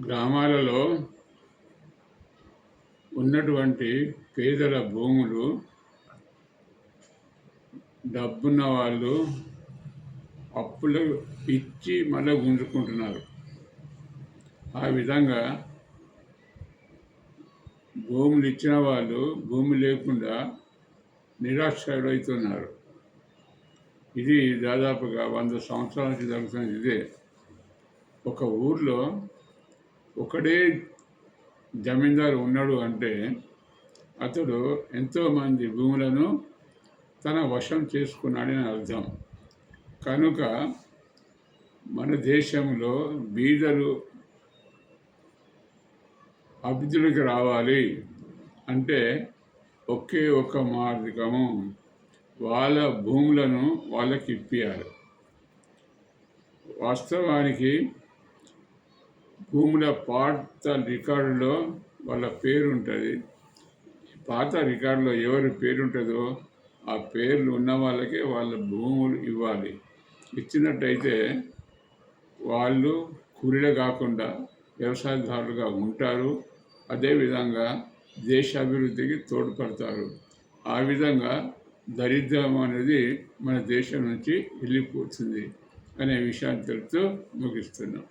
గ్రామాలలో ఉన్నటువంటి పేదల భూములు డబ్బున్న వాళ్ళు అప్పులు ఇచ్చి మళ్ళీ గుంజుకుంటున్నారు. ఆ విధంగా భూములు ఇచ్చిన వాళ్ళు భూమి లేకుండా నిరాశ్రయులవుతున్నారు. ఇది దాదాపుగా 100 సంవత్సరాల నుంచి జరుగుతున్నది ఇదే. ఒక ఊర్లో ఒకడే జమీందారు ఉన్నాడు అంటే అతడు ఎంతోమంది భూములను తన వశం చేసుకున్నాడని అర్థం. కనుక మన దేశంలో బీదలు అభివృద్ధిలోకి రావాలి అంటే ఒకే ఒక మార్గము, వాళ్ళ భూములను వాళ్ళకి ఇప్పియాలి. వాస్తవానికి భూముల పాత రికార్డులో వాళ్ళ పేరు ఉంటుంది. పాత రికార్డులో ఎవరి పేరు ఉంటుందో ఆ పేర్లు ఉన్న వాళ్ళకే వాళ్ళ భూములు ఇవ్వాలి. ఇచ్చినట్టయితే వాళ్ళు కూలీలు కాకుండా వ్యవసాయదారులుగా ఉంటారు. అదేవిధంగా దేశ అభివృద్ధికి తోడ్పడతారు. ఆ విధంగా దరిద్రం అనేది మన దేశం నుంచి వెళ్ళిపోతుంది అనే విషయాన్ని తెలుపుతూ ముగిస్తున్నాం.